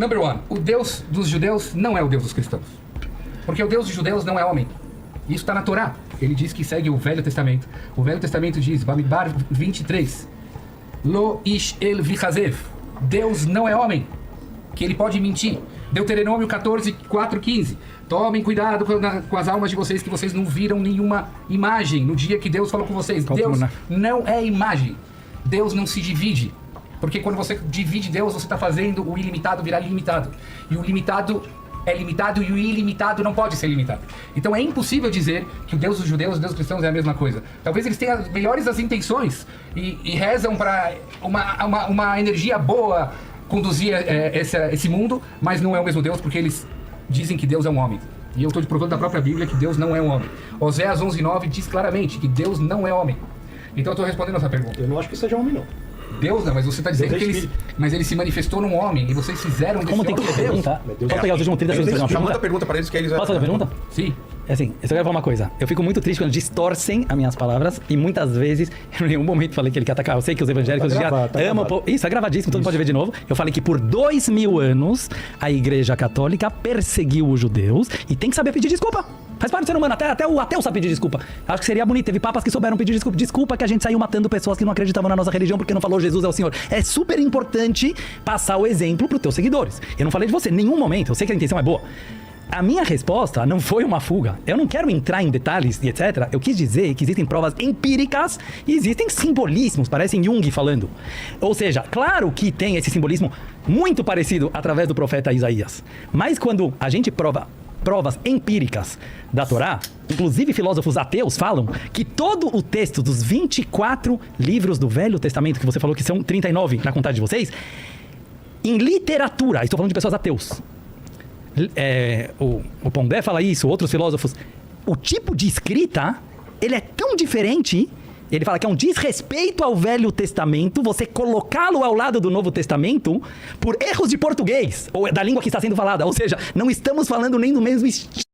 Number one, o Deus dos judeus não é o Deus dos cristãos. Porque o Deus dos judeus não é homem. Isso está na Torá. Ele diz que segue o Velho Testamento. O Velho Testamento diz, Bamidbar 23, Lo ish el vichazev. Deus não é homem, que ele pode mentir. Deuteronômio 14, 4, 15. Tomem cuidado com as almas de vocês, que vocês não viram nenhuma imagem no dia que Deus falou com vocês. Deus não é imagem. Deus não se divide. Porque quando você divide Deus, você está fazendo o ilimitado virar ilimitado. E o limitado é limitado e o ilimitado não pode ser limitado. Então é impossível dizer que o Deus dos judeus e o Deus dos cristãos é a mesma coisa. Talvez eles tenham as melhores das intenções e rezam para uma energia boa conduzir esse mundo, mas não é o mesmo Deus, porque eles dizem que Deus é um homem. E eu estou provando da própria Bíblia que Deus não é um homem. Oséias 11:9 diz claramente que Deus não é homem. Então eu estou respondendo essa pergunta. Eu não acho que seja homem, não. Deus não, mas você está dizendo que ele se manifestou num homem e vocês fizeram desse Como tem que homem perguntar? Posso pegar os últimos 30 segundos para fazer uma Manda a pergunta para eles que eles... Posso fazer a pergunta? Sim. É assim, eu só quero falar uma coisa. Eu fico muito triste quando distorcem as minhas palavras e muitas vezes, eu em nenhum momento falei que ele quer atacar. Eu sei que os evangélicos já amam... Isso, é gravadíssimo, todo mundo pode ver de novo. Eu falei que por 2000 anos a Igreja Católica perseguiu os judeus e tem que saber pedir desculpa. Faz parte do ser humano, até o ateu sabe pedir desculpa. Acho que seria bonito, teve papas que souberam pedir desculpa. Desculpa que a gente saiu matando pessoas que não acreditavam na nossa religião porque não falou Jesus é o Senhor. É super importante passar o exemplo para os teus seguidores. Eu não falei de você em nenhum momento, eu sei que a intenção é boa. A minha resposta não foi uma fuga. Eu não quero entrar em detalhes e etc. Eu quis dizer que existem provas empíricas e existem simbolismos, parecem Jung falando. Ou seja, claro que tem esse simbolismo muito parecido através do profeta Isaías. Mas quando a gente provas empíricas da Torá, inclusive filósofos ateus falam que todo o texto dos 24 livros do Velho Testamento, que você falou que são 39 na contagem de vocês, em literatura, estou falando de pessoas ateus, o Pondé fala isso, outros filósofos, o tipo de escrita, ele é tão diferente. Ele fala que é um desrespeito ao Velho Testamento você colocá-lo ao lado do Novo Testamento por erros de português, ou da língua que está sendo falada. Ou seja, não estamos falando nem do mesmo estilo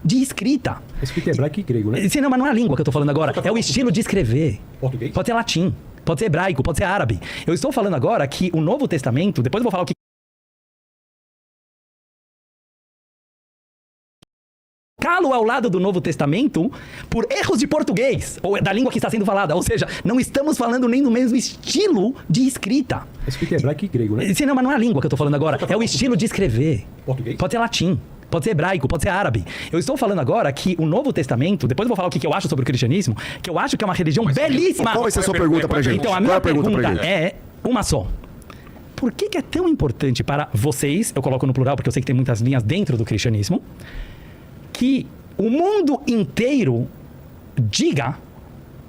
de escrita. Escrita hebraico e grego, né? Sim, não, mas não é a língua que eu estou falando agora. É o estilo de escrever. Português? Pode ser latim, pode ser hebraico, pode ser árabe. Eu estou falando agora que o Novo Testamento, depois eu vou falar o que colocá-lo ao lado do Novo Testamento por erros de português, ou da língua que está sendo falada. Ou seja, não estamos falando nem do mesmo estilo de escrita. Escrita hebraico e grego, né? Sim, não, mas não é a língua que eu estou falando agora. É o estilo de escrever. Português? Pode ser latim. Pode ser hebraico, pode ser árabe. Eu estou falando agora que o Novo Testamento, depois eu vou falar o que eu acho sobre o cristianismo, que eu acho que é uma religião belíssima. Qual vai ser a sua pergunta pra gente? Então, a minha pergunta é uma só. Por que é tão importante para vocês, eu coloco no plural porque eu sei que tem muitas linhas dentro do cristianismo, que o mundo inteiro diga,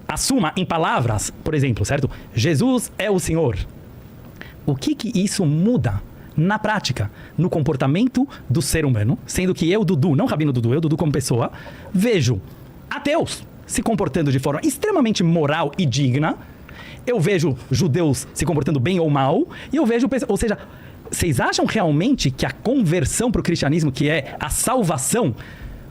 assuma em palavras, por exemplo, certo? Jesus é o Senhor. O que isso muda na prática, no comportamento do ser humano, sendo que eu, Dudu, não Rabino Dudu, eu, Dudu como pessoa, vejo ateus se comportando de forma extremamente moral e digna, eu vejo judeus se comportando bem ou mal, e eu vejo, ou seja, vocês acham realmente que a conversão para o cristianismo, que é a salvação,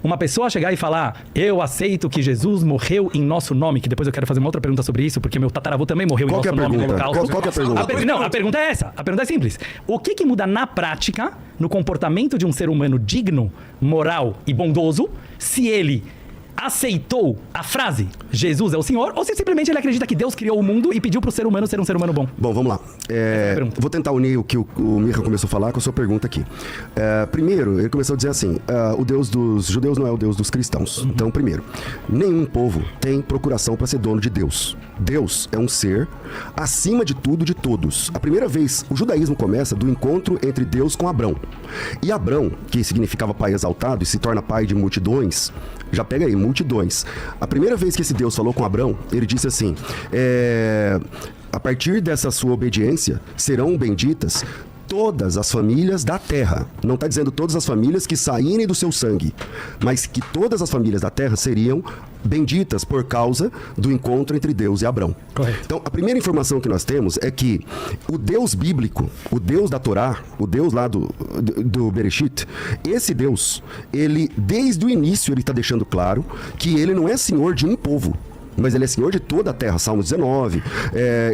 uma pessoa chegar e falar, eu aceito que Jesus morreu em nosso nome, que depois eu quero fazer uma outra pergunta sobre isso, porque meu tataravô também morreu em nosso nome no Holocausto. Qual que é a pergunta? Não, a pergunta é essa. A pergunta é simples. O que muda na prática, no comportamento de um ser humano digno, moral e bondoso, se ele aceitou a frase Jesus é o Senhor, ou se simplesmente ele acredita que Deus criou o mundo e pediu para o ser humano ser um ser humano bom? Bom, vamos lá. Vou tentar unir o que o Mirra começou a falar com a sua pergunta aqui. Primeiro, ele começou a dizer assim, o Deus dos judeus não é o Deus dos cristãos. Então, primeiro, nenhum povo tem procuração para ser dono de Deus. Deus é um ser acima de tudo, de todos. A primeira vez, o judaísmo começa do encontro entre Deus com Abrão. E Abrão, que significava pai exaltado e se torna pai de multidões, já pega aí, multidões. A primeira vez que esse Deus falou com Abrão, ele disse assim, a partir dessa sua obediência, serão benditas todas as famílias da terra. Não está dizendo todas as famílias que saírem do seu sangue, mas que todas as famílias da terra seriam benditas por causa do encontro entre Deus e Abrão. Correto. Então, a primeira informação que nós temos é que o Deus bíblico, o Deus da Torá, o Deus lá do Bereshit, esse Deus, ele, desde o início, ele está deixando claro que ele não é senhor de um povo, mas ele é senhor de toda a terra. Salmo 19,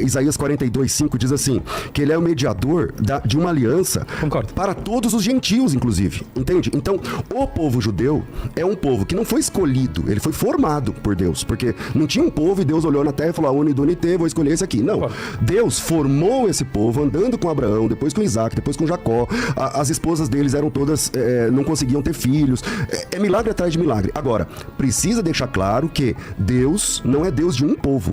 Isaías 42:5 diz assim, que ele é o mediador de uma aliança. Concordo. Para todos os gentios, inclusive, entende? Então, o povo judeu é um povo que não foi escolhido, ele foi formado por Deus, porque não tinha um povo e Deus olhou na terra e falou, Unidunité, vou escolher esse aqui. Não, Concordo. Deus formou esse povo andando com Abraão, depois com Isaac, depois com Jacó. As esposas deles eram todas, não conseguiam ter filhos. É milagre atrás de milagre. Agora, precisa deixar claro que Deus não é Deus de um povo.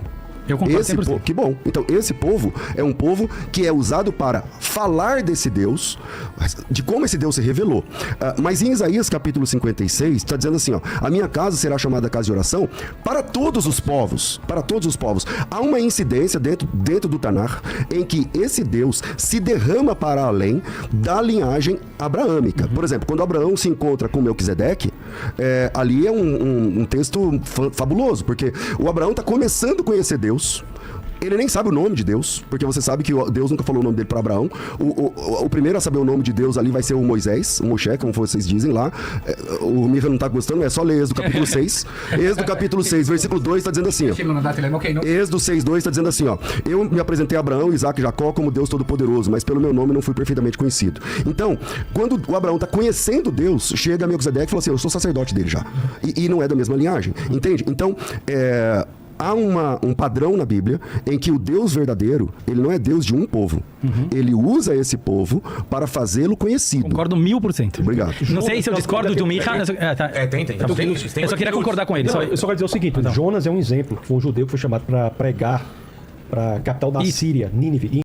Eu concordo Esse 100%. que bom. Então, esse povo é um povo que é usado para falar desse Deus, de como esse Deus se revelou. Mas em Isaías capítulo 56, está dizendo assim, ó, a minha casa será chamada casa de oração para todos os povos. Para todos os povos. Há uma incidência dentro do Tanar em que esse Deus se derrama para além da linhagem abraâmica. Por exemplo, quando Abraão se encontra com Melquisedeque, ali é um texto fabuloso, porque o Abraão está começando a conhecer Deus. Ele nem sabe o nome de Deus, porque você sabe que Deus nunca falou o nome dele para Abraão. O primeiro a saber o nome de Deus ali vai ser o Moisés, o Moshe, como vocês dizem lá. O Mirra não tá gostando, é só ler Êxodo capítulo 6. Êxodo capítulo 6, versículo 2, está dizendo assim, ó. Êxodo 6:2 está dizendo assim, ó. Eu me apresentei a Abraão, Isaac e Jacó como Deus Todo-Poderoso, mas pelo meu nome não fui perfeitamente conhecido. Então, quando o Abraão está conhecendo Deus, chega Melquisedeque e fala assim, eu sou sacerdote dele já. E não é da mesma linhagem, entende? Então, há um padrão na Bíblia em que o Deus verdadeiro, ele não é Deus de um povo. Ele usa esse povo para fazê-lo conhecido. Concordo 1000%. Obrigado. Não sei se eu discordo do Mirra. Tem. Tá bom. Eu só queria concordar com ele. Não, eu só quero dizer o seguinte, Jonas é um exemplo, foi um judeu que foi chamado para pregar para a capital da Síria, Nínive.